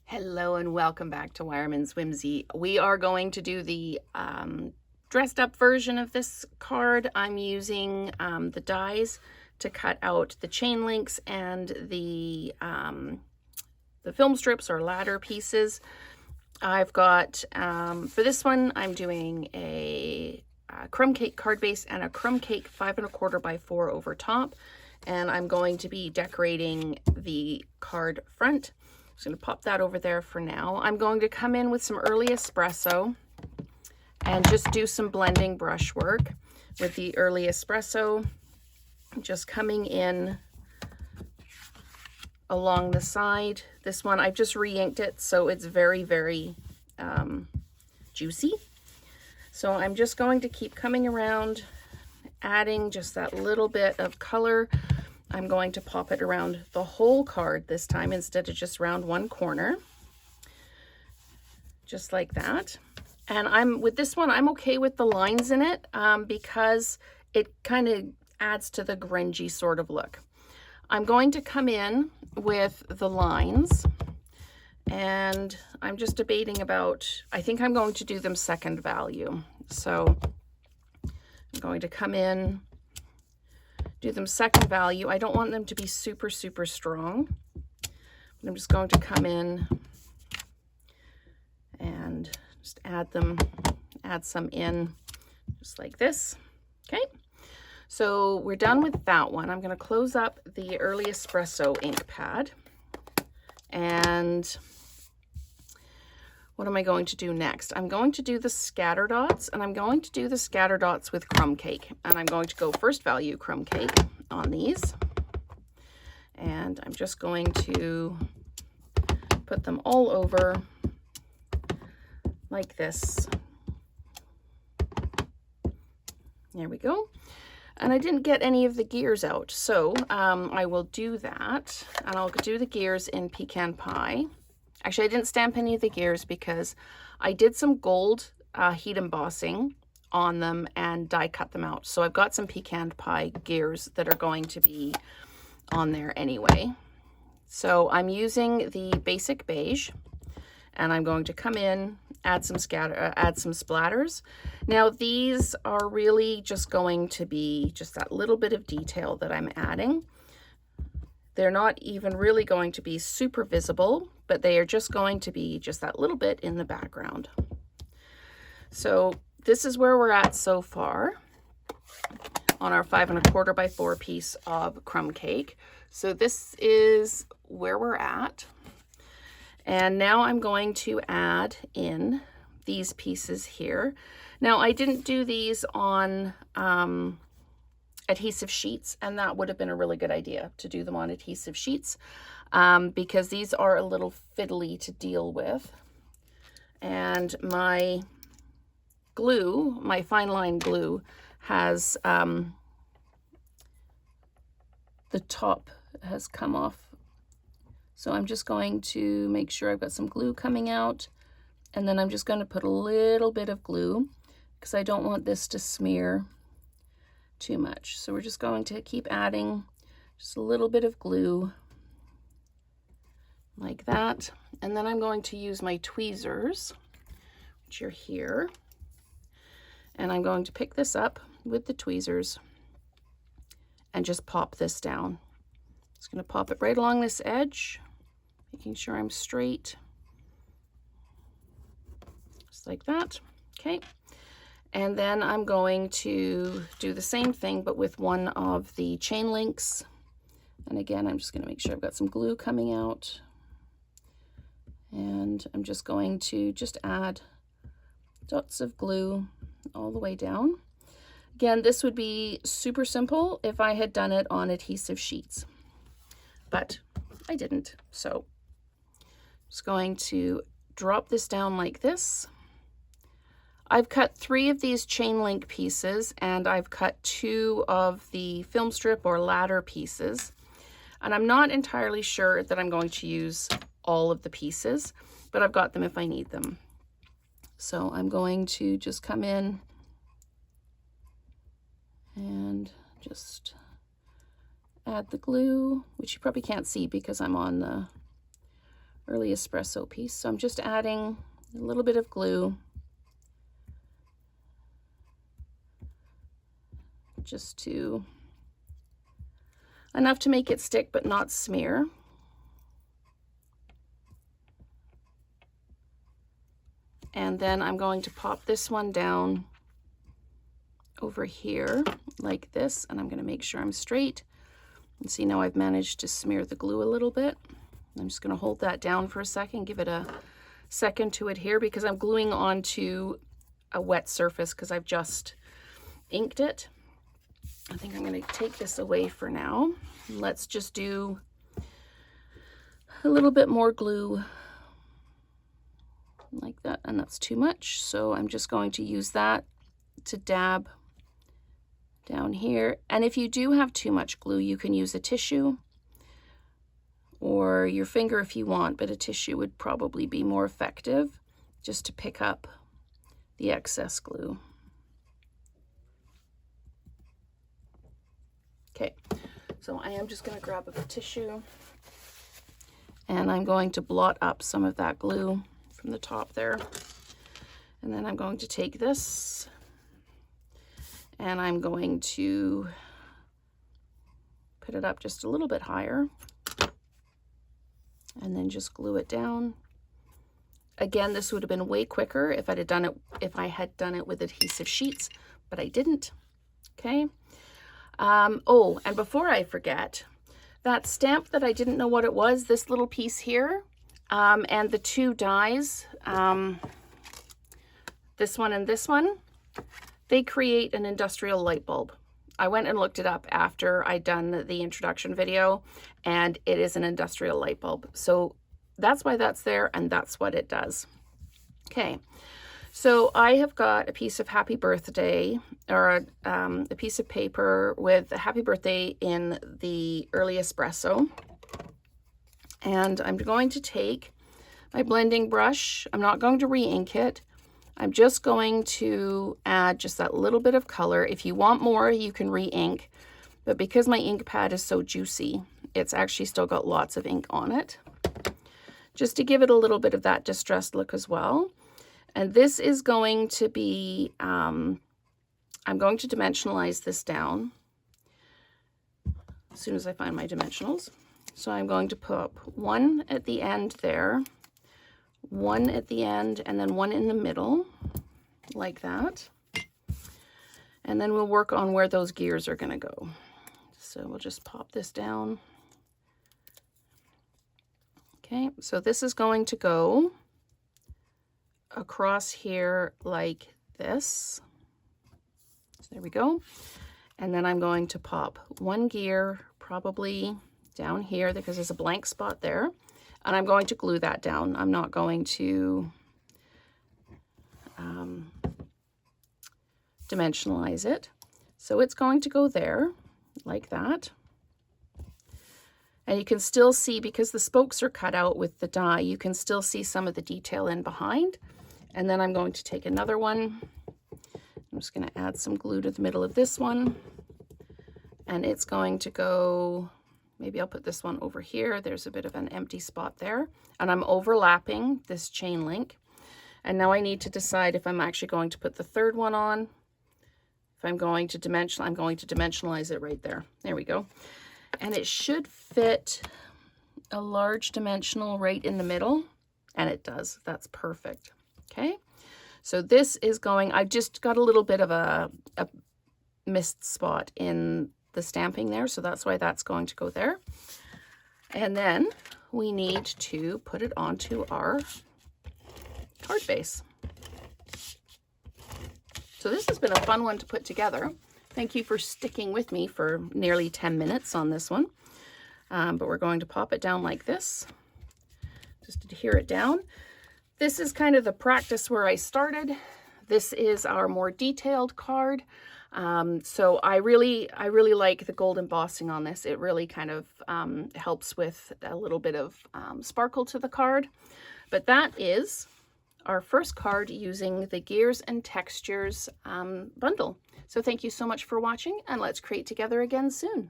Hello and welcome back to Wireman's Whimsy. We are going to do the dressed up version of this card. I'm using the dies to cut out the chain links and the film strips or ladder pieces. I've got, for this one, I'm doing a crumb cake card base and a crumb cake 5 1/4 by 4 over top. And I'm going to be decorating the card front. I'm just going to pop that over there for now. I'm going to come in with some early espresso and just do some blending brush work with the early espresso. Just coming in along the side. This one, I've just re-inked it, so it's very, very juicy. So I'm just going to keep coming around, adding just that little bit of color. I'm going to pop it around the whole card this time instead of just around one corner. Just like that. And with this one, I'm okay with the lines in it because it kind of adds to the grungy sort of look. I'm going to come in with the lines, and I'm just debating about, I think I'm going to do them second value. So I'm going to come in, do them second value. I don't want them to be super, super strong. I'm just going to come in and just add some in just like this. Okay, so we're done with that one. I'm going to close up the early espresso ink pad. And what am I going to do next? I'm going to do the scatter dots, and I'm going to do the scatter dots with crumb cake. And I'm going to go first value crumb cake on these. And I'm just going to put them all over like this. There we go. And I didn't get any of the gears out, so I will do that. And I'll do the gears in pecan pie. Actually, I didn't stamp any of the gears because I did some gold heat embossing on them and die cut them out. So I've got some pecan pie gears that are going to be on there anyway. So I'm using the basic beige, and I'm going to come in, add some splatters. Now these are really just going to be just that little bit of detail that I'm adding. They're not even really going to be super visible, but they are just going to be just that little bit in the background. So this is where we're at so far on our 5 1/4 by 4 piece of crumb cake. So this is where we're at. And now I'm going to add in these pieces here. Now I didn't do these on adhesive sheets, and that would have been a really good idea to do them on adhesive sheets because these are a little fiddly to deal with. And my glue, my fine line glue, has the top has come off. So I'm just going to make sure I've got some glue coming out, and then I'm just going to put a little bit of glue because I don't want this to smear too much. So we're just going to keep adding just a little bit of glue like that. And then I'm going to use my tweezers, which are here. And I'm going to pick this up with the tweezers and just pop this down. Just going to pop it right along this edge, making sure I'm straight. Just like that. Okay. And then I'm going to do the same thing, but with one of the chain links. And again, I'm just going to make sure I've got some glue coming out. And I'm just going to just add dots of glue all the way down. Again, this would be super simple if I had done it on adhesive sheets, but I didn't. So I'm just going to drop this down like this. I've cut 3 of these chain link pieces, and I've cut 2 of the film strip or ladder pieces. And I'm not entirely sure that I'm going to use all of the pieces, but I've got them if I need them. So I'm going to just come in and just add the glue, which you probably can't see because I'm on the early espresso piece. So I'm just adding a little bit of glue just to, enough to make it stick but not smear. And then I'm going to pop this one down over here like this, and I'm going to make sure I'm straight. And see, now I've managed to smear the glue a little bit. I'm just going to hold that down for a second, give it a second to adhere, because I'm gluing onto a wet surface because I've just inked it. I think I'm going to take this away for now. Let's just do a little bit more glue like that, and that's too much. So I'm just going to use that to dab down here. And if you do have too much glue, you can use a tissue or your finger if you want, but a tissue would probably be more effective just to pick up the excess glue. Okay, so I am just going to grab a tissue and I'm going to blot up some of that glue from the top there. And then I'm going to take this and I'm going to put it up just a little bit higher and then just glue it down. Again, this would have been way quicker if I had done it with adhesive sheets, but I didn't. Okay. Oh, and before I forget, that stamp that I didn't know what it was, this little piece here, and the two dies, this one and this one, they create an industrial light bulb. I went and looked it up after I'd done the introduction video, and it is an industrial light bulb. So that's why that's there, and that's what it does. Okay, so I have got a piece of happy birthday, or a piece of paper with a happy birthday in the early espresso. And I'm going to take my blending brush. I'm not going to re-ink it. I'm just going to add just that little bit of color. If you want more, you can re-ink. But because my ink pad is so juicy, it's actually still got lots of ink on it. Just to give it a little bit of that distressed look as well. And this is going to be, I'm going to dimensionalize this down as soon as I find my dimensionals. So I'm going to put one at the end there, one at the end, and then one in the middle, like that. And then we'll work on where those gears are going to go. So we'll just pop this down. Okay, so this is going to go across here like this. So there we go. And then I'm going to pop one gear probably down here because there's a blank spot there. And I'm going to glue that down. I'm not going to dimensionalize it. So it's going to go there like that. And you can still see, because the spokes are cut out with the die, you can still see some of the detail in behind. And then I'm going to take another one. I'm just going to add some glue to the middle of this one. And it's going to go, maybe I'll put this one over here. There's a bit of an empty spot there. And I'm overlapping this chain link. And now I need to decide if I'm actually going to put the third one on. If I'm going to dimensionalize it right there. There we go. And it should fit a large dimensional right in the middle. And it does. That's perfect. Okay. So this is going, I've just got a little bit of a missed spot in the stamping there. So that's why that's going to go there. And then we need to put it onto our card base. So this has been a fun one to put together. Thank you for sticking with me for nearly 10 minutes on this one. But we're going to pop it down like this. Just adhere it down. This is kind of the practice where I started. This is our more detailed card. So I really like the gold embossing on this. It really kind of helps with a little bit of sparkle to the card. But that is our first card using the Gears and Textures bundle. So thank you so much for watching, and let's create together again soon.